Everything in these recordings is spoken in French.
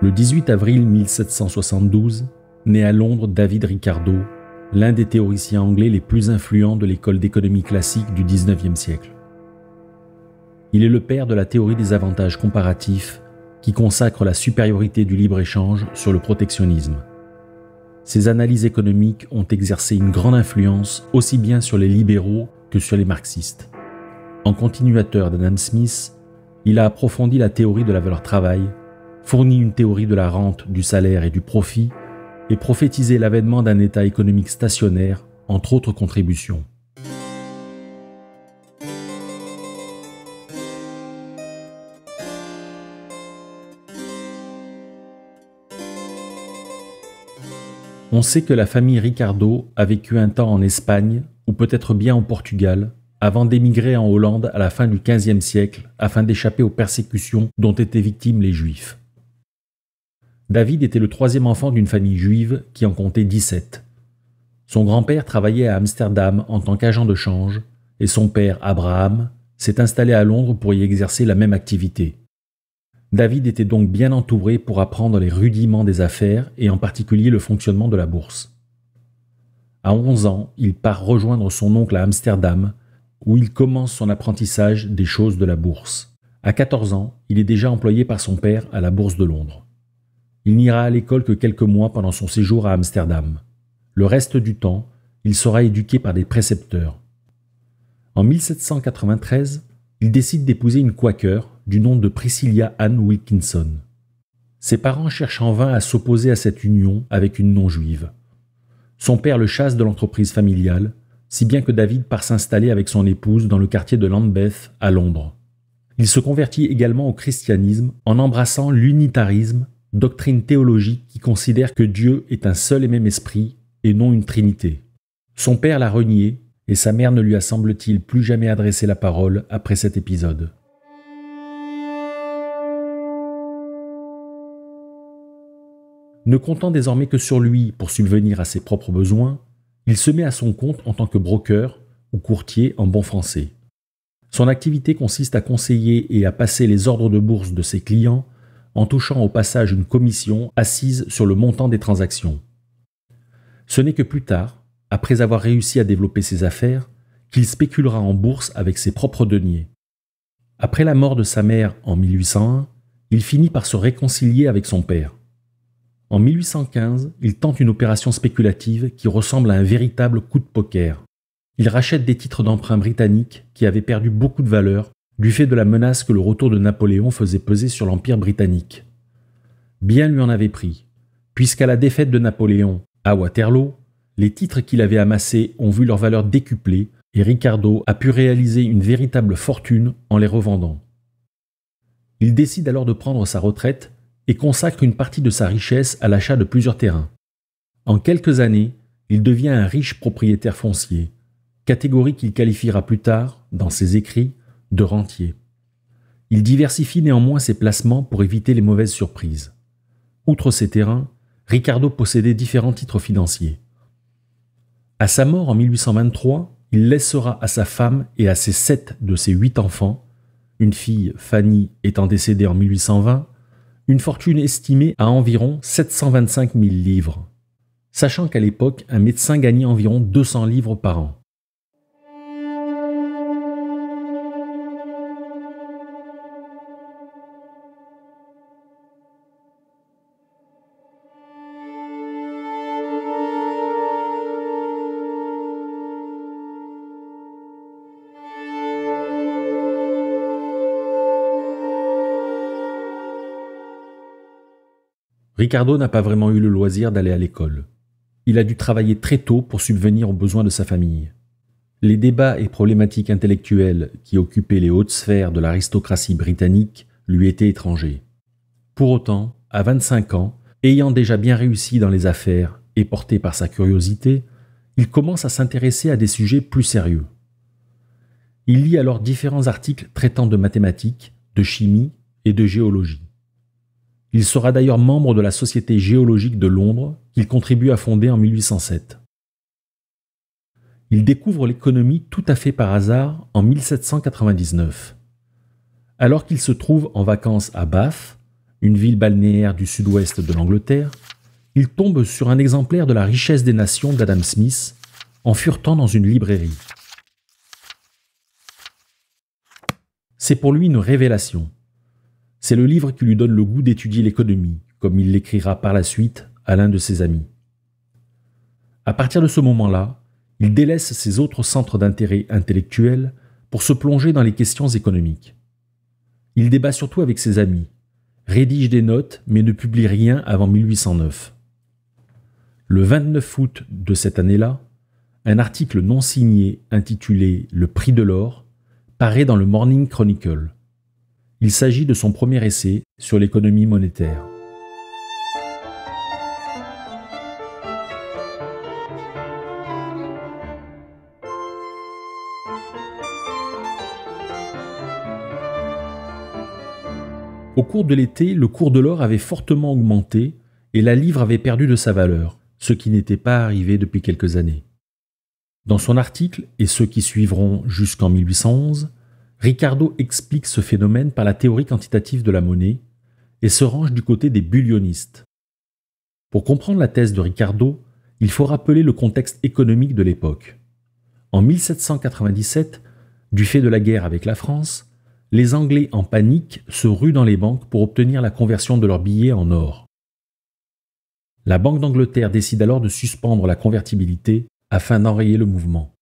Le 18 avril 1772, naît à Londres David Ricardo, l'un des théoriciens anglais les plus influents de l'école d'économie classique du XIXe siècle. Il est le père de la théorie des avantages comparatifs qui consacre la supériorité du libre-échange sur le protectionnisme. Ses analyses économiques ont exercé une grande influence aussi bien sur les libéraux que sur les marxistes. En continuateur d'Adam Smith, il a approfondi la théorie de la valeur travail, fourni une théorie de la rente, du salaire et du profit, et prophétisé l'avènement d'un État économique stationnaire, entre autres contributions. On sait que la famille Ricardo a vécu un temps en Espagne, ou peut-être bien au Portugal, avant d'émigrer en Hollande à la fin du XVe siècle afin d'échapper aux persécutions dont étaient victimes les Juifs. David était le troisième enfant d'une famille juive qui en comptait 17. Son grand-père travaillait à Amsterdam en tant qu'agent de change et son père, Abraham, s'est installé à Londres pour y exercer la même activité. David était donc bien entouré pour apprendre les rudiments des affaires et en particulier le fonctionnement de la bourse. À 11 ans, il part rejoindre son oncle à Amsterdam où il commence son apprentissage des choses de la bourse. À 14 ans, il est déjà employé par son père à la Bourse de Londres. Il n'ira à l'école que quelques mois pendant son séjour à Amsterdam. Le reste du temps, il sera éduqué par des précepteurs. En 1793, il décide d'épouser une Quaker du nom de Priscilla Ann Wilkinson. Ses parents cherchent en vain à s'opposer à cette union avec une non-juive. Son père le chasse de l'entreprise familiale, si bien que David part s'installer avec son épouse dans le quartier de Lambeth à Londres. Il se convertit également au christianisme en embrassant l'unitarisme, doctrine théologique qui considère que Dieu est un seul et même esprit et non une trinité. Son père l'a renié et sa mère ne lui a semble-t-il plus jamais adressé la parole après cet épisode. Ne comptant désormais que sur lui pour subvenir à ses propres besoins, il se met à son compte en tant que broker ou courtier en bon français. Son activité consiste à conseiller et à passer les ordres de bourse de ses clients en touchant au passage une commission assise sur le montant des transactions. Ce n'est que plus tard, après avoir réussi à développer ses affaires, qu'il spéculera en bourse avec ses propres deniers. Après la mort de sa mère en 1801, il finit par se réconcilier avec son père. En 1815, il tente une opération spéculative qui ressemble à un véritable coup de poker. Il rachète des titres d'emprunt britanniques qui avaient perdu beaucoup de valeur du fait de la menace que le retour de Napoléon faisait peser sur l'Empire britannique. Bien lui en avait pris, puisqu'à la défaite de Napoléon à Waterloo, les titres qu'il avait amassés ont vu leur valeur décuplée et Ricardo a pu réaliser une véritable fortune en les revendant. Il décide alors de prendre sa retraite et consacre une partie de sa richesse à l'achat de plusieurs terrains. En quelques années, il devient un riche propriétaire foncier, catégorie qu'il qualifiera plus tard, dans ses écrits, de rentier. Il diversifie néanmoins ses placements pour éviter les mauvaises surprises. Outre ces terrains, Ricardo possédait différents titres financiers. À sa mort en 1823, il laissera à sa femme et à ses 7 de ses 8 enfants, une fille, Fanny, étant décédée en 1820, une fortune estimée à environ 725 000 livres, sachant qu'à l'époque, un médecin gagnait environ 200 livres par an. Ricardo n'a pas vraiment eu le loisir d'aller à l'école. Il a dû travailler très tôt pour subvenir aux besoins de sa famille. Les débats et problématiques intellectuelles qui occupaient les hautes sphères de l'aristocratie britannique lui étaient étrangers. Pour autant, à 25 ans, ayant déjà bien réussi dans les affaires et porté par sa curiosité, il commence à s'intéresser à des sujets plus sérieux. Il lit alors différents articles traitant de mathématiques, de chimie et de géologie. Il sera d'ailleurs membre de la Société géologique de Londres qu'il contribue à fonder en 1807. Il découvre l'économie tout à fait par hasard en 1799. Alors qu'il se trouve en vacances à Bath, une ville balnéaire du sud-ouest de l'Angleterre, il tombe sur un exemplaire de La richesse des nations d'Adam Smith en furetant dans une librairie. C'est pour lui une révélation. C'est le livre qui lui donne le goût d'étudier l'économie, comme il l'écrira par la suite à l'un de ses amis. À partir de ce moment-là, il délaisse ses autres centres d'intérêt intellectuels pour se plonger dans les questions économiques. Il débat surtout avec ses amis, rédige des notes mais ne publie rien avant 1809. Le 29 août de cette année-là, un article non signé intitulé « Le prix de l'or » paraît dans le Morning Chronicle. Il s'agit de son premier essai sur l'économie monétaire. Au cours de l'été, le cours de l'or avait fortement augmenté et la livre avait perdu de sa valeur, ce qui n'était pas arrivé depuis quelques années. Dans son article, et ceux qui suivront jusqu'en 1811, Ricardo explique ce phénomène par la théorie quantitative de la monnaie et se range du côté des bullioninistes. Pour comprendre la thèse de Ricardo, il faut rappeler le contexte économique de l'époque. En 1797, du fait de la guerre avec la France, les Anglais en panique se ruent dans les banques pour obtenir la conversion de leurs billets en or. La Banque d'Angleterre décide alors de suspendre la convertibilité afin d'enrayer le mouvement.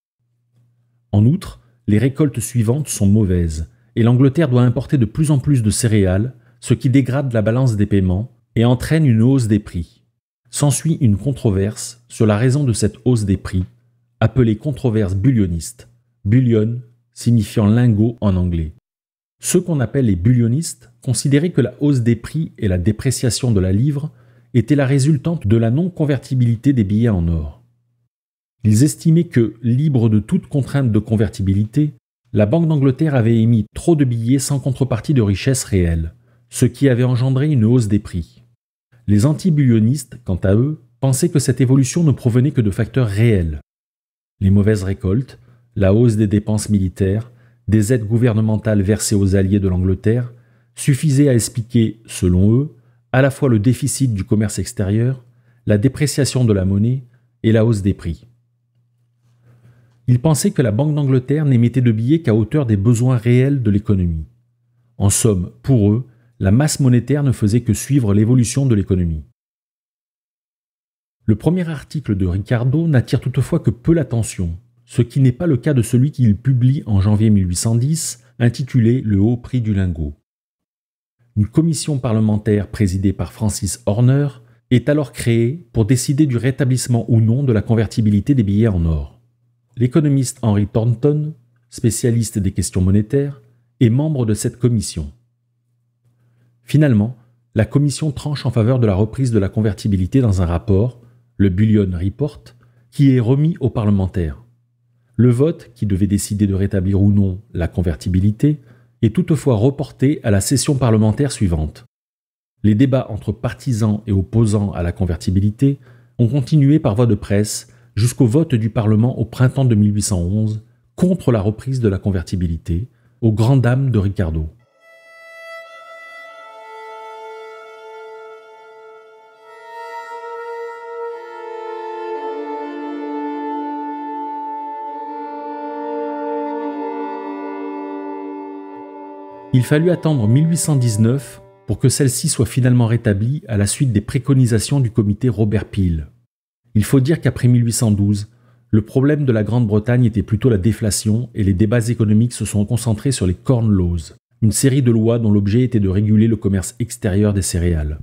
En outre, les récoltes suivantes sont mauvaises et l'Angleterre doit importer de plus en plus de céréales, ce qui dégrade la balance des paiements et entraîne une hausse des prix. S'ensuit une controverse sur la raison de cette hausse des prix, appelée controverse bullioniste, bullion signifiant lingot en anglais. Ceux qu'on appelle les bullionistes considéraient que la hausse des prix et la dépréciation de la livre étaient la résultante de la non-convertibilité des billets en or. Ils estimaient que, libre de toute contrainte de convertibilité, la Banque d'Angleterre avait émis trop de billets sans contrepartie de richesse réelle, ce qui avait engendré une hausse des prix. Les anti-bullionistes, quant à eux, pensaient que cette évolution ne provenait que de facteurs réels. Les mauvaises récoltes, la hausse des dépenses militaires, des aides gouvernementales versées aux alliés de l'Angleterre suffisaient à expliquer, selon eux, à la fois le déficit du commerce extérieur, la dépréciation de la monnaie et la hausse des prix. Ils pensaient que la Banque d'Angleterre n'émettait de billets qu'à hauteur des besoins réels de l'économie. En somme, pour eux, la masse monétaire ne faisait que suivre l'évolution de l'économie. Le premier article de Ricardo n'attire toutefois que peu l'attention, ce qui n'est pas le cas de celui qu'il publie en janvier 1810, intitulé « Le haut prix du lingot ». Une commission parlementaire présidée par Francis Horner est alors créée pour décider du rétablissement ou non de la convertibilité des billets en or. L'économiste Henry Thornton, spécialiste des questions monétaires, est membre de cette commission. Finalement, la commission tranche en faveur de la reprise de la convertibilité dans un rapport, le Bullion Report, qui est remis aux parlementaires. Le vote, qui devait décider de rétablir ou non la convertibilité, est toutefois reporté à la session parlementaire suivante. Les débats entre partisans et opposants à la convertibilité ont continué par voie de presse jusqu'au vote du Parlement au printemps de 1811 contre la reprise de la convertibilité, aux grandes dames de Ricardo. Il fallut attendre 1819 pour que celle-ci soit finalement rétablie à la suite des préconisations du comité Robert Peel. Il faut dire qu'après 1812, le problème de la Grande-Bretagne était plutôt la déflation et les débats économiques se sont concentrés sur les Corn Laws, une série de lois dont l'objet était de réguler le commerce extérieur des céréales.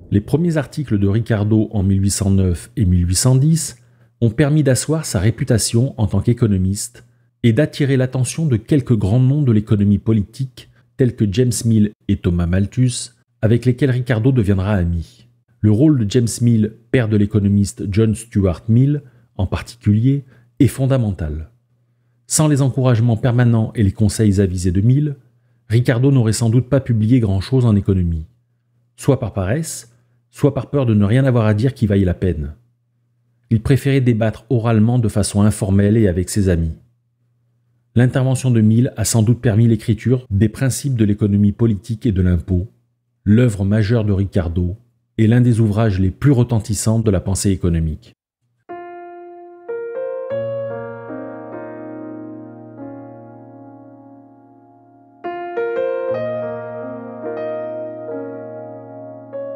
Les premiers articles de Ricardo en 1809 et 1810 ont permis d'asseoir sa réputation en tant qu'économiste et d'attirer l'attention de quelques grands noms de l'économie politique tels que James Mill et Thomas Malthus, avec lesquels Ricardo deviendra ami. Le rôle de James Mill, père de l'économiste John Stuart Mill, en particulier, est fondamental. Sans les encouragements permanents et les conseils avisés de Mill, Ricardo n'aurait sans doute pas publié grand-chose en économie, soit par paresse, soit par peur de ne rien avoir à dire qui vaille la peine. Il préférait débattre oralement de façon informelle et avec ses amis. L'intervention de Mill a sans doute permis l'écriture des principes de l'économie politique et de l'impôt, l'œuvre majeure de Ricardo et l'un des ouvrages les plus retentissants de la pensée économique.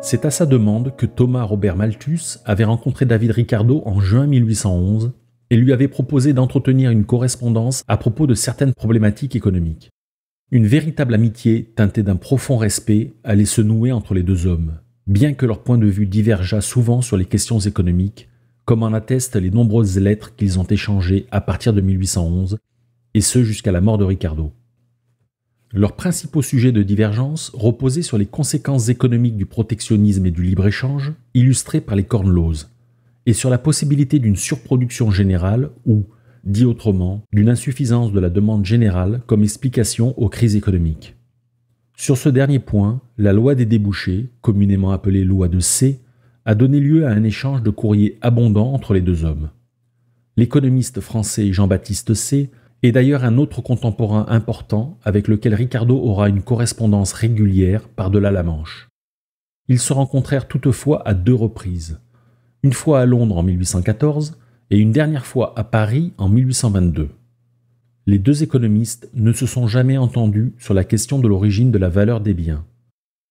C'est à sa demande que Thomas Robert Malthus avait rencontré David Ricardo en juin 1811 et lui avait proposé d'entretenir une correspondance à propos de certaines problématiques économiques. Une véritable amitié teintée d'un profond respect allait se nouer entre les deux hommes, bien que leur point de vue divergeât souvent sur les questions économiques, comme en attestent les nombreuses lettres qu'ils ont échangées à partir de 1811, et ce jusqu'à la mort de Ricardo. Leurs principaux sujets de divergence reposaient sur les conséquences économiques du protectionnisme et du libre-échange, illustrés par les Corn Laws, et sur la possibilité d'une surproduction générale ou, dit autrement, d'une insuffisance de la demande générale comme explication aux crises économiques. Sur ce dernier point, la loi des débouchés, communément appelée loi de C, a donné lieu à un échange de courriers abondant entre les deux hommes. L'économiste français Jean-Baptiste C est d'ailleurs un autre contemporain important avec lequel Ricardo aura une correspondance régulière par-delà la Manche. Ils se rencontrèrent toutefois à 2 reprises, une fois à Londres en 1814 et une dernière fois à Paris en 1822. Les 2 économistes ne se sont jamais entendus sur la question de l'origine de la valeur des biens.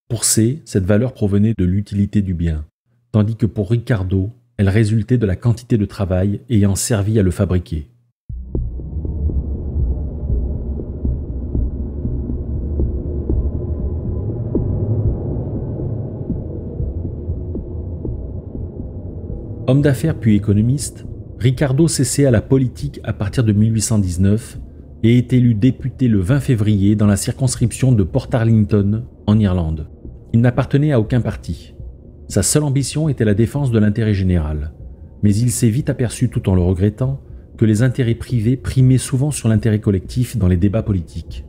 Pour C, cette valeur provenait de l'utilité du bien, tandis que pour Ricardo, elle résultait de la quantité de travail ayant servi à le fabriquer. Homme d'affaires puis économiste, Ricardo s'essaie à la politique à partir de 1819 et est élu député le 20 février dans la circonscription de Portarlington, en Irlande. Il n'appartenait à aucun parti. Sa seule ambition était la défense de l'intérêt général, mais il s'est vite aperçu, tout en le regrettant, que les intérêts privés primaient souvent sur l'intérêt collectif dans les débats politiques.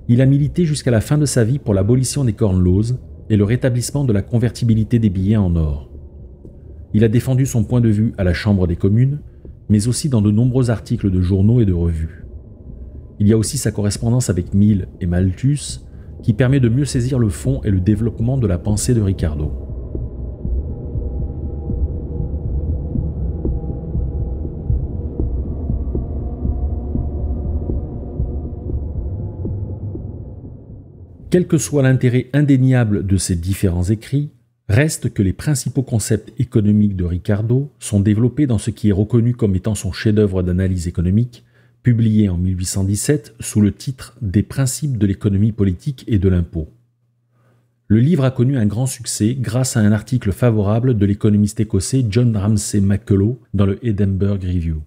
Il a milité jusqu'à la fin de sa vie pour l'abolition des Corn Laws et le rétablissement de la convertibilité des billets en or. Il a défendu son point de vue à la Chambre des communes, mais aussi dans de nombreux articles de journaux et de revues. Il y a aussi sa correspondance avec Mill et Malthus, qui permet de mieux saisir le fond et le développement de la pensée de Ricardo. Quel que soit l'intérêt indéniable de ces différents écrits, reste que les principaux concepts économiques de Ricardo sont développés dans ce qui est reconnu comme étant son chef-d'œuvre d'analyse économique, publié en 1817 sous le titre « Des principes de l'économie politique et de l'impôt ». Le livre a connu un grand succès grâce à un article favorable de l'économiste écossais John Ramsay McCullough dans le Edinburgh Review.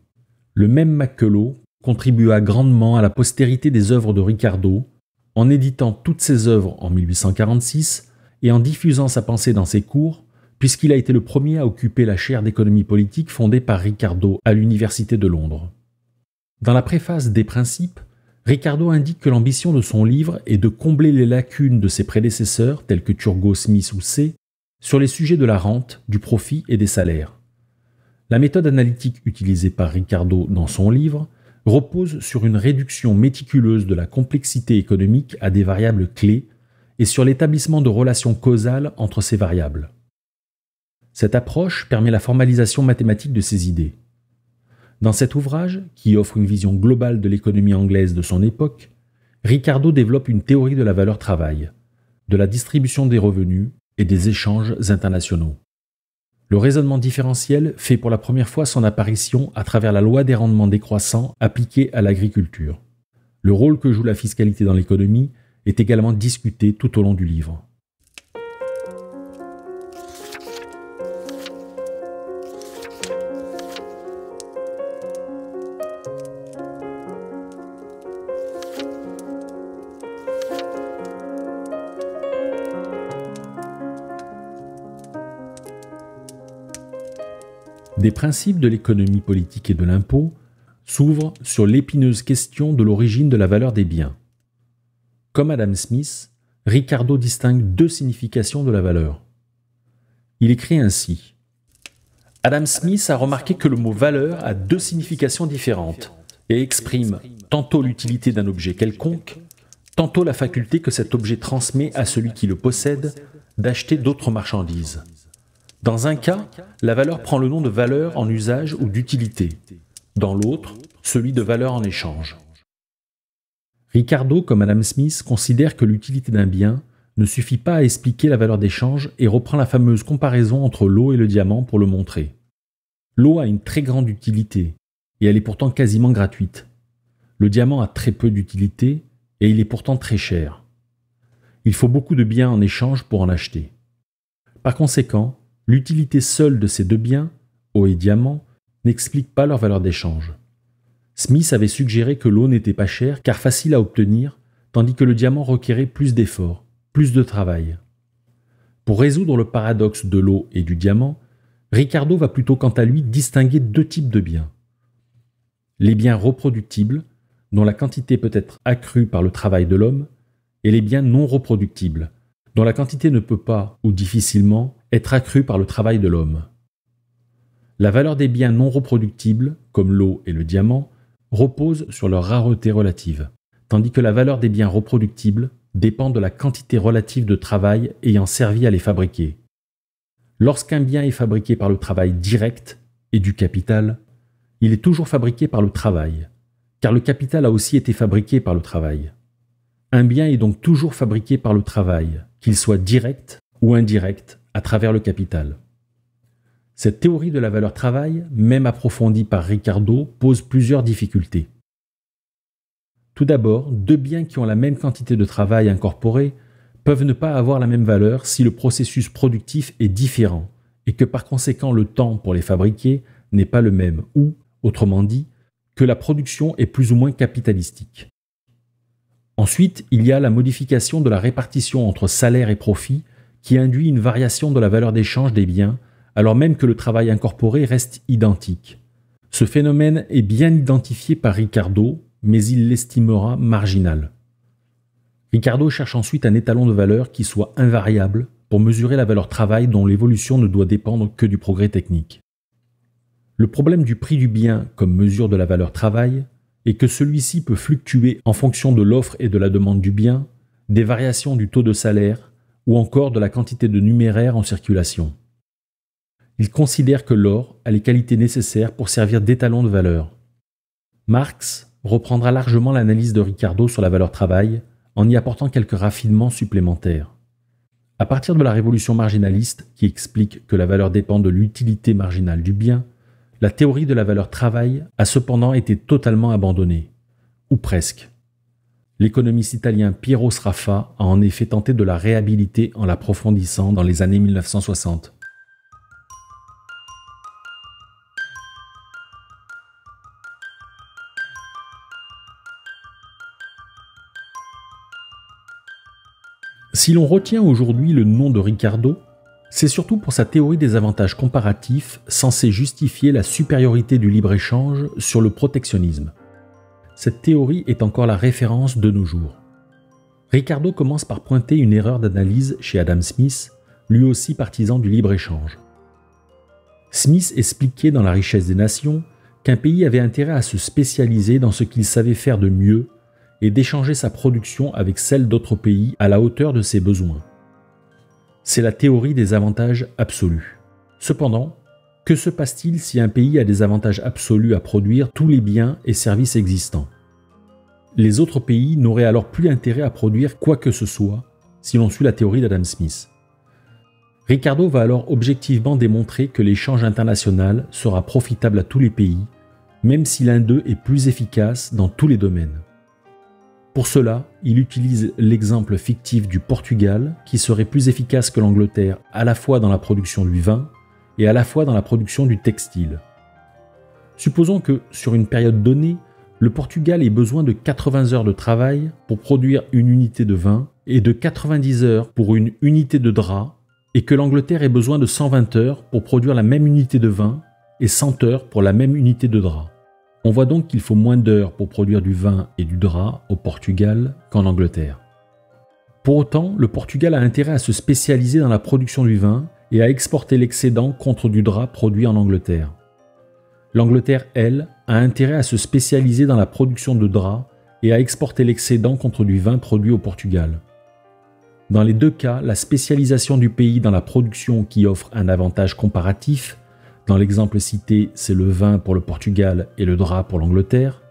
Le même McCullough contribua grandement à la postérité des œuvres de Ricardo en éditant toutes ses œuvres en 1846 et en diffusant sa pensée dans ses cours, puisqu'il a été le premier à occuper la chaire d'économie politique fondée par Ricardo à l'Université de Londres. Dans la préface des Principes, Ricardo indique que l'ambition de son livre est de combler les lacunes de ses prédécesseurs, tels que Turgot, Smith ou C, sur les sujets de la rente, du profit et des salaires. La méthode analytique utilisée par Ricardo dans son livre repose sur une réduction méticuleuse de la complexité économique à des variables clés et sur l'établissement de relations causales entre ces variables. Cette approche permet la formalisation mathématique de ces idées. Dans cet ouvrage, qui offre une vision globale de l'économie anglaise de son époque, Ricardo développe une théorie de la valeur travail, de la distribution des revenus et des échanges internationaux. Le raisonnement différentiel fait pour la première fois son apparition à travers la loi des rendements décroissants appliquée à l'agriculture. Le rôle que joue la fiscalité dans l'économie est également discuté tout au long du livre. Des principes de l'économie politique et de l'impôt s'ouvrent sur l'épineuse question de l'origine de la valeur des biens. Comme Adam Smith, Ricardo distingue 2 significations de la valeur. Il écrit ainsi : Adam Smith a remarqué que le mot valeur a deux significations différentes et exprime tantôt l'utilité d'un objet quelconque, tantôt la faculté que cet objet transmet à celui qui le possède d'acheter d'autres marchandises. Dans un cas, la valeur prend le nom de valeur en usage ou d'utilité. Dans l'autre, celui de valeur en échange. Ricardo, comme Adam Smith, considère que l'utilité d'un bien ne suffit pas à expliquer la valeur d'échange et reprend la fameuse comparaison entre l'eau et le diamant pour le montrer. L'eau a une très grande utilité et elle est pourtant quasiment gratuite. Le diamant a très peu d'utilité et il est pourtant très cher. Il faut beaucoup de biens en échange pour en acheter. Par conséquent, l'utilité seule de ces deux biens, eau et diamant, n'explique pas leur valeur d'échange. Smith avait suggéré que l'eau n'était pas chère car facile à obtenir, tandis que le diamant requérait plus d'efforts, plus de travail. Pour résoudre le paradoxe de l'eau et du diamant, Ricardo va plutôt quant à lui distinguer deux types de biens. Les biens reproductibles, dont la quantité peut être accrue par le travail de l'homme, et les biens non reproductibles, dont la quantité ne peut pas, ou difficilement, être accrue par le travail de l'homme. La valeur des biens non reproductibles, comme l'eau et le diamant, repose sur leur rareté relative, tandis que la valeur des biens reproductibles dépend de la quantité relative de travail ayant servi à les fabriquer. Lorsqu'un bien est fabriqué par le travail direct et du capital, il est toujours fabriqué par le travail, car le capital a aussi été fabriqué par le travail. Un bien est donc toujours fabriqué par le travail, qu'il soit direct ou indirect à travers le capital. Cette théorie de la valeur travail, même approfondie par Ricardo, pose plusieurs difficultés. Tout d'abord, deux biens qui ont la même quantité de travail incorporé peuvent ne pas avoir la même valeur si le processus productif est différent et que par conséquent le temps pour les fabriquer n'est pas le même ou, autrement dit, que la production est plus ou moins capitalistique. Ensuite, il y a la modification de la répartition entre salaire et profit qui induit une variation de la valeur d'échange des biens alors même que le travail incorporé reste identique. Ce phénomène est bien identifié par Ricardo, mais il l'estimera marginal. Ricardo cherche ensuite un étalon de valeur qui soit invariable pour mesurer la valeur travail dont l'évolution ne doit dépendre que du progrès technique. Le problème du prix du bien comme mesure de la valeur travail est que celui-ci peut fluctuer en fonction de l'offre et de la demande du bien, des variations du taux de salaire ou encore de la quantité de numéraire en circulation. Il considère que l'or a les qualités nécessaires pour servir d'étalon de valeur. Marx reprendra largement l'analyse de Ricardo sur la valeur travail en y apportant quelques raffinements supplémentaires. À partir de la révolution marginaliste qui explique que la valeur dépend de l'utilité marginale du bien, la théorie de la valeur travail a cependant été totalement abandonnée, ou presque. L'économiste italien Piero Sraffa a en effet tenté de la réhabiliter en l'approfondissant dans les années 1960. Si l'on retient aujourd'hui le nom de Ricardo, c'est surtout pour sa théorie des avantages comparatifs censée justifier la supériorité du libre-échange sur le protectionnisme. Cette théorie est encore la référence de nos jours. Ricardo commence par pointer une erreur d'analyse chez Adam Smith, lui aussi partisan du libre-échange. Smith expliquait dans La richesse des nations qu'un pays avait intérêt à se spécialiser dans ce qu'il savait faire de mieux et d'échanger sa production avec celle d'autres pays à la hauteur de ses besoins. C'est la théorie des avantages absolus. Cependant, que se passe-t-il si un pays a des avantages absolus à produire tous les biens et services existants ? Les autres pays n'auraient alors plus intérêt à produire quoi que ce soit si l'on suit la théorie d'Adam Smith. Ricardo va alors objectivement démontrer que l'échange international sera profitable à tous les pays, même si l'un d'eux est plus efficace dans tous les domaines. Pour cela, il utilise l'exemple fictif du Portugal qui serait plus efficace que l'Angleterre à la fois dans la production du vin et à la fois dans la production du textile. Supposons que, sur une période donnée, le Portugal ait besoin de 80 heures de travail pour produire une unité de vin et de 90 heures pour une unité de drap, et que l'Angleterre ait besoin de 120 heures pour produire la même unité de vin et 100 heures pour la même unité de drap. On voit donc qu'il faut moins d'heures pour produire du vin et du drap au Portugal qu'en Angleterre. Pour autant, le Portugal a intérêt à se spécialiser dans la production du vin et à exporter l'excédent contre du drap produit en Angleterre. L'Angleterre, elle, a intérêt à se spécialiser dans la production de draps et à exporter l'excédent contre du vin produit au Portugal. Dans les deux cas, la spécialisation du pays dans la production qui offre un avantage comparatif, dans l'exemple cité, c'est le vin pour le Portugal et le drap pour l'Angleterre,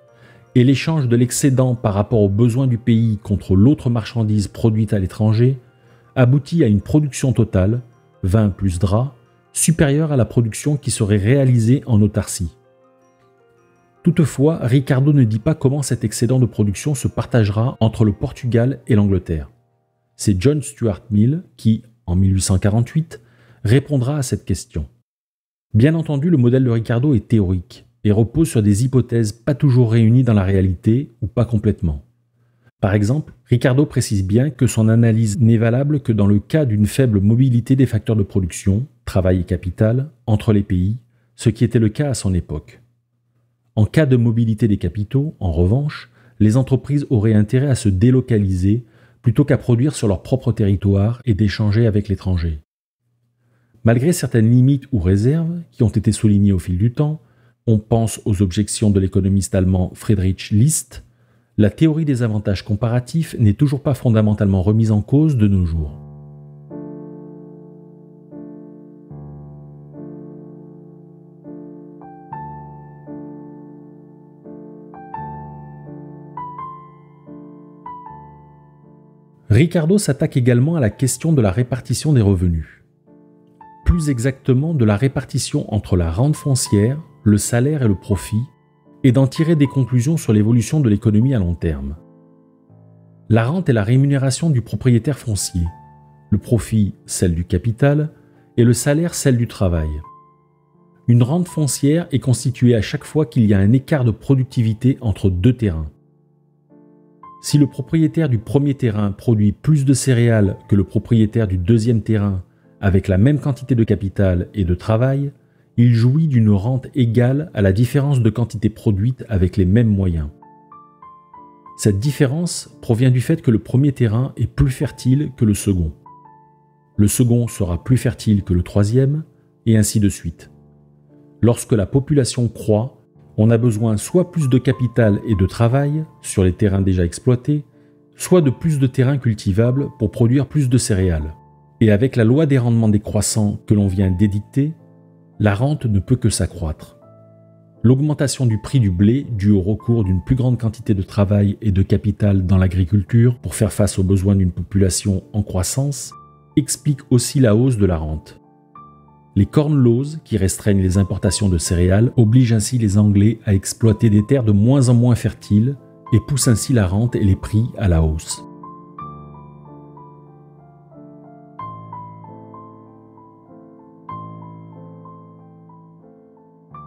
et l'échange de l'excédent par rapport aux besoins du pays contre l'autre marchandise produite à l'étranger, aboutit à une production totale, vin plus drap, supérieure à la production qui serait réalisée en autarcie. Toutefois, Ricardo ne dit pas comment cet excédent de production se partagera entre le Portugal et l'Angleterre. C'est John Stuart Mill qui, en 1848, répondra à cette question. Bien entendu, le modèle de Ricardo est théorique et repose sur des hypothèses pas toujours réunies dans la réalité ou pas complètement. Par exemple, Ricardo précise bien que son analyse n'est valable que dans le cas d'une faible mobilité des facteurs de production, travail et capital, entre les pays, ce qui était le cas à son époque. En cas de mobilité des capitaux, en revanche, les entreprises auraient intérêt à se délocaliser plutôt qu'à produire sur leur propre territoire et d'échanger avec l'étranger. Malgré certaines limites ou réserves qui ont été soulignées au fil du temps, on pense aux objections de l'économiste allemand Friedrich List, la théorie des avantages comparatifs n'est toujours pas fondamentalement remise en cause de nos jours. Ricardo s'attaque également à la question de la répartition des revenus. Plus exactement de la répartition entre la rente foncière, le salaire et le profit, et d'en tirer des conclusions sur l'évolution de l'économie à long terme. La rente est la rémunération du propriétaire foncier, le profit celle du capital et le salaire celle du travail. Une rente foncière est constituée à chaque fois qu'il y a un écart de productivité entre deux terrains. Si le propriétaire du premier terrain produit plus de céréales que le propriétaire du deuxième terrain avec la même quantité de capital et de travail, il jouit d'une rente égale à la différence de quantité produite avec les mêmes moyens. Cette différence provient du fait que le premier terrain est plus fertile que le second. Le second sera plus fertile que le troisième, et ainsi de suite. Lorsque la population croît, on a besoin soit plus de capital et de travail sur les terrains déjà exploités, soit de plus de terrains cultivables pour produire plus de céréales. Et avec la loi des rendements décroissants que l'on vient d'édicter, la rente ne peut que s'accroître. L'augmentation du prix du blé, due au recours d'une plus grande quantité de travail et de capital dans l'agriculture pour faire face aux besoins d'une population en croissance, explique aussi la hausse de la rente. Les Corn Laws, qui restreignent les importations de céréales, obligent ainsi les Anglais à exploiter des terres de moins en moins fertiles et poussent ainsi la rente et les prix à la hausse.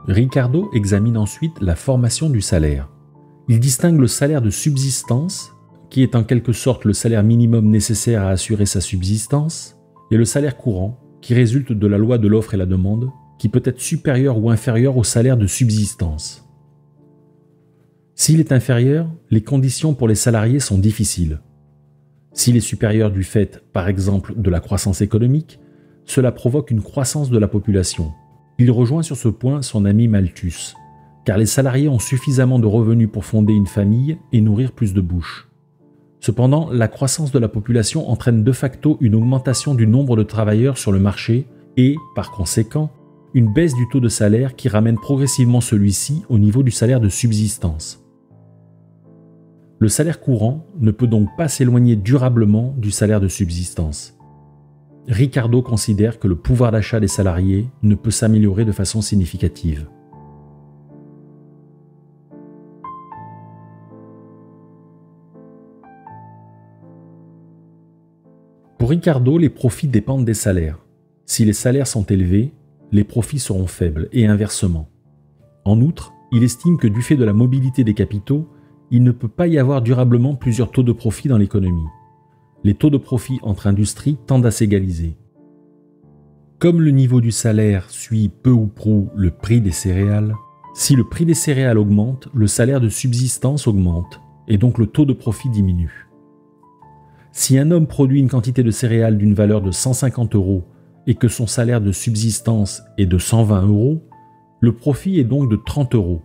Ricardo examine ensuite la formation du salaire. Il distingue le salaire de subsistance, qui est en quelque sorte le salaire minimum nécessaire à assurer sa subsistance, et le salaire courant, qui résulte de la loi de l'offre et la demande, qui peut être supérieur ou inférieur au salaire de subsistance. S'il est inférieur, les conditions pour les salariés sont difficiles. S'il est supérieur du fait, par exemple, de la croissance économique, cela provoque une croissance de la population. Il rejoint sur ce point son ami Malthus, car les salariés ont suffisamment de revenus pour fonder une famille et nourrir plus de bouches. Cependant, la croissance de la population entraîne de facto une augmentation du nombre de travailleurs sur le marché et, par conséquent, une baisse du taux de salaire qui ramène progressivement celui-ci au niveau du salaire de subsistance. Le salaire courant ne peut donc pas s'éloigner durablement du salaire de subsistance. Ricardo considère que le pouvoir d'achat des salariés ne peut s'améliorer de façon significative. Pour Ricardo, les profits dépendent des salaires. Si les salaires sont élevés, les profits seront faibles et inversement. En outre, il estime que du fait de la mobilité des capitaux, il ne peut pas y avoir durablement plusieurs taux de profit dans l'économie. Les taux de profit entre industries tendent à s'égaliser. Comme le niveau du salaire suit peu ou prou le prix des céréales, si le prix des céréales augmente, le salaire de subsistance augmente, et donc le taux de profit diminue. Si un homme produit une quantité de céréales d'une valeur de 150 € et que son salaire de subsistance est de 120 €, le profit est donc de 30 €,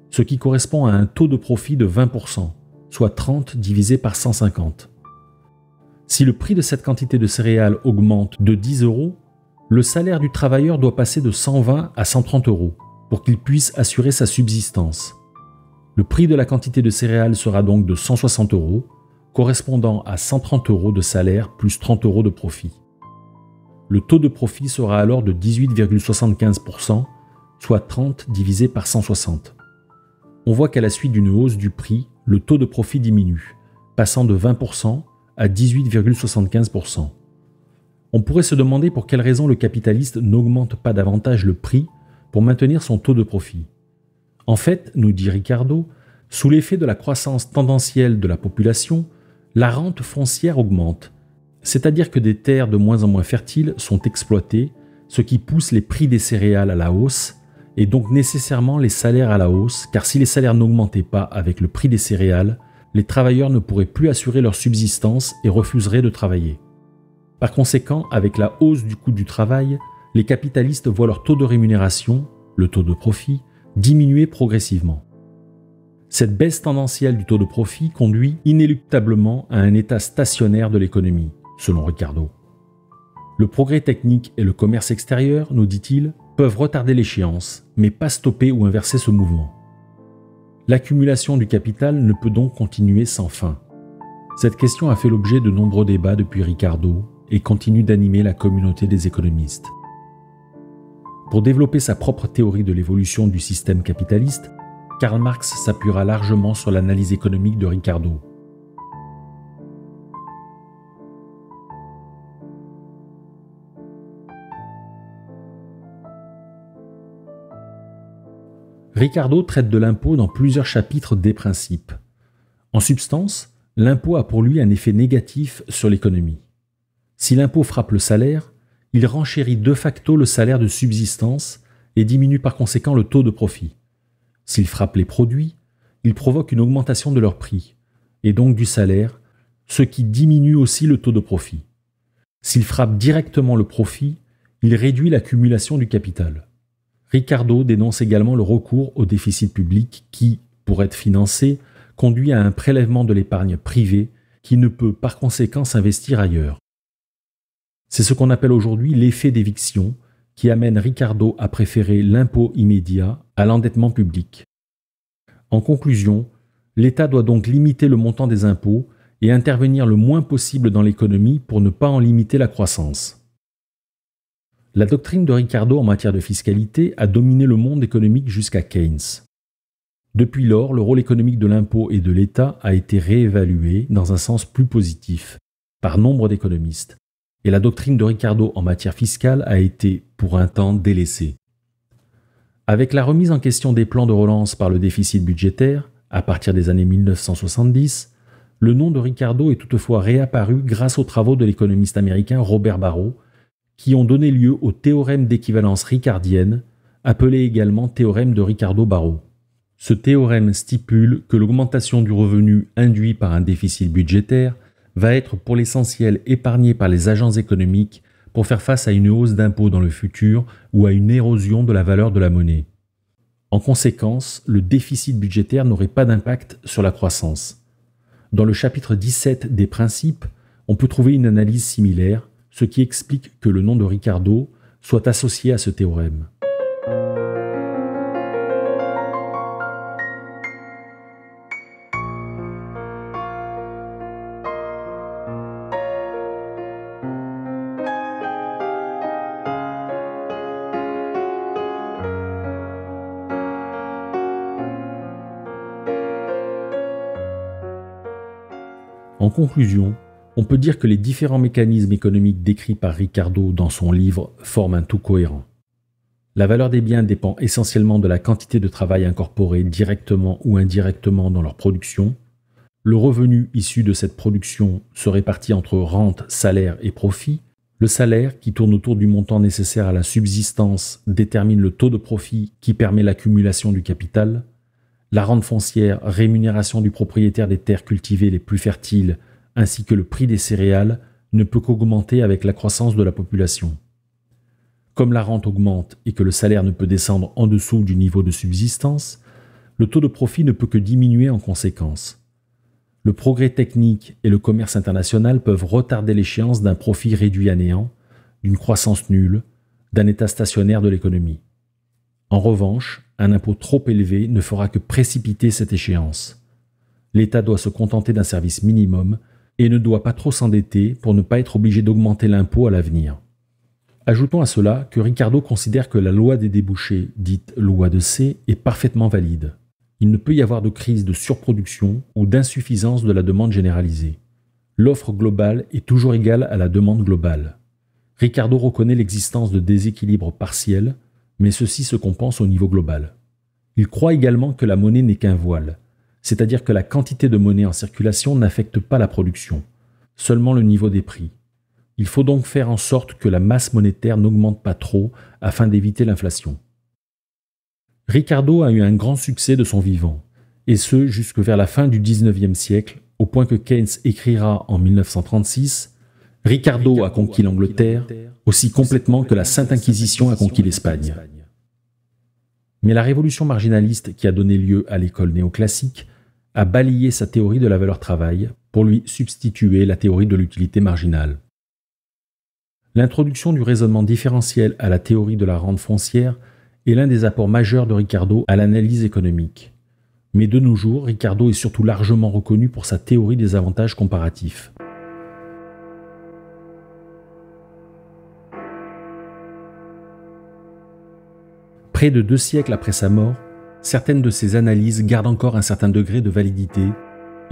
ce qui correspond à un taux de profit de 20%, soit 30 divisé par 150. Si le prix de cette quantité de céréales augmente de 10 €, le salaire du travailleur doit passer de 120 à 130 € pour qu'il puisse assurer sa subsistance. Le prix de la quantité de céréales sera donc de 160 €, correspondant à 130 € de salaire plus 30 € de profit. Le taux de profit sera alors de 18,75%, soit 30 divisé par 160. On voit qu'à la suite d'une hausse du prix, le taux de profit diminue, passant de 20% à 18,75%. On pourrait se demander pour quelle raison le capitaliste n'augmente pas davantage le prix pour maintenir son taux de profit. En fait, nous dit Ricardo, sous l'effet de la croissance tendancielle de la population, la rente foncière augmente, c'est-à-dire que des terres de moins en moins fertiles sont exploitées, ce qui pousse les prix des céréales à la hausse, et donc nécessairement les salaires à la hausse, car si les salaires n'augmentaient pas avec le prix des céréales, les travailleurs ne pourraient plus assurer leur subsistance et refuseraient de travailler. Par conséquent, avec la hausse du coût du travail, les capitalistes voient leur taux de rémunération, le taux de profit, diminuer progressivement. Cette baisse tendancielle du taux de profit conduit inéluctablement à un état stationnaire de l'économie, selon Ricardo. Le progrès technique et le commerce extérieur, nous dit-il, peuvent retarder l'échéance, mais pas stopper ou inverser ce mouvement. L'accumulation du capital ne peut donc continuer sans fin. Cette question a fait l'objet de nombreux débats depuis Ricardo et continue d'animer la communauté des économistes. Pour développer sa propre théorie de l'évolution du système capitaliste, Karl Marx s'appuiera largement sur l'analyse économique de Ricardo. Ricardo traite de l'impôt dans plusieurs chapitres des principes. En substance, l'impôt a pour lui un effet négatif sur l'économie. Si l'impôt frappe le salaire, il renchérit de facto le salaire de subsistance et diminue par conséquent le taux de profit. S'il frappe les produits, il provoque une augmentation de leur prix, et donc du salaire, ce qui diminue aussi le taux de profit. S'il frappe directement le profit, il réduit l'accumulation du capital. Ricardo dénonce également le recours au déficit public qui, pour être financé, conduit à un prélèvement de l'épargne privée qui ne peut par conséquent s'investir ailleurs. C'est ce qu'on appelle aujourd'hui l'effet d'éviction qui amène Ricardo à préférer l'impôt immédiat à l'endettement public. En conclusion, l'État doit donc limiter le montant des impôts et intervenir le moins possible dans l'économie pour ne pas en limiter la croissance. La doctrine de Ricardo en matière de fiscalité a dominé le monde économique jusqu'à Keynes. Depuis lors, le rôle économique de l'impôt et de l'État a été réévalué dans un sens plus positif par nombre d'économistes, et la doctrine de Ricardo en matière fiscale a été, pour un temps, délaissée. Avec la remise en question des plans de relance par le déficit budgétaire, à partir des années 1970, le nom de Ricardo est toutefois réapparu grâce aux travaux de l'économiste américain Robert Barro, qui ont donné lieu au théorème d'équivalence ricardienne, appelé également théorème de Ricardo-Barro. Ce théorème stipule que l'augmentation du revenu induit par un déficit budgétaire va être pour l'essentiel épargnée par les agents économiques pour faire face à une hausse d'impôts dans le futur ou à une érosion de la valeur de la monnaie. En conséquence, le déficit budgétaire n'aurait pas d'impact sur la croissance. Dans le chapitre 17 des principes, on peut trouver une analyse similaire, ce qui explique que le nom de Ricardo soit associé à ce théorème. En conclusion, on peut dire que les différents mécanismes économiques décrits par Ricardo dans son livre forment un tout cohérent. La valeur des biens dépend essentiellement de la quantité de travail incorporé directement ou indirectement dans leur production. Le revenu issu de cette production se répartit entre rente, salaire et profit. Le salaire, qui tourne autour du montant nécessaire à la subsistance, détermine le taux de profit qui permet l'accumulation du capital. La rente foncière, rémunération du propriétaire des terres cultivées les plus fertiles, ainsi que le prix des céréales, ne peut qu'augmenter avec la croissance de la population. Comme la rente augmente et que le salaire ne peut descendre en dessous du niveau de subsistance, le taux de profit ne peut que diminuer en conséquence. Le progrès technique et le commerce international peuvent retarder l'échéance d'un profit réduit à néant, d'une croissance nulle, d'un état stationnaire de l'économie. En revanche, un impôt trop élevé ne fera que précipiter cette échéance. L'État doit se contenter d'un service minimum et ne doit pas trop s'endetter pour ne pas être obligé d'augmenter l'impôt à l'avenir. Ajoutons à cela que Ricardo considère que la loi des débouchés, dite loi de C, est parfaitement valide. Il ne peut y avoir de crise de surproduction ou d'insuffisance de la demande généralisée. L'offre globale est toujours égale à la demande globale. Ricardo reconnaît l'existence de déséquilibres partiels, mais ceux-ci se compensent au niveau global. Il croit également que la monnaie n'est qu'un voile, c'est-à-dire que la quantité de monnaie en circulation n'affecte pas la production, seulement le niveau des prix. Il faut donc faire en sorte que la masse monétaire n'augmente pas trop afin d'éviter l'inflation. Ricardo a eu un grand succès de son vivant, et ce jusque vers la fin du XIXe siècle, au point que Keynes écrira en 1936 « Ricardo a conquis l'Angleterre aussi complètement que la Sainte Inquisition a conquis l'Espagne ». Mais la révolution marginaliste qui a donné lieu à l'école néoclassique a balayé sa théorie de la valeur travail pour lui substituer la théorie de l'utilité marginale. L'introduction du raisonnement différentiel à la théorie de la rente foncière est l'un des apports majeurs de Ricardo à l'analyse économique. Mais de nos jours, Ricardo est surtout largement reconnu pour sa théorie des avantages comparatifs. Près de 2 siècles après sa mort, certaines de ses analyses gardent encore un certain degré de validité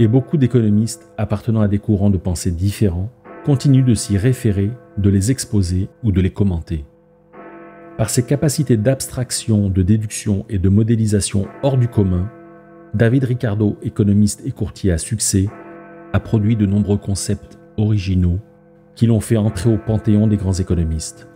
et beaucoup d'économistes appartenant à des courants de pensée différents continuent de s'y référer, de les exposer ou de les commenter. Par ses capacités d'abstraction, de déduction et de modélisation hors du commun, David Ricardo, économiste et courtier à succès, a produit de nombreux concepts originaux qui l'ont fait entrer au panthéon des grands économistes.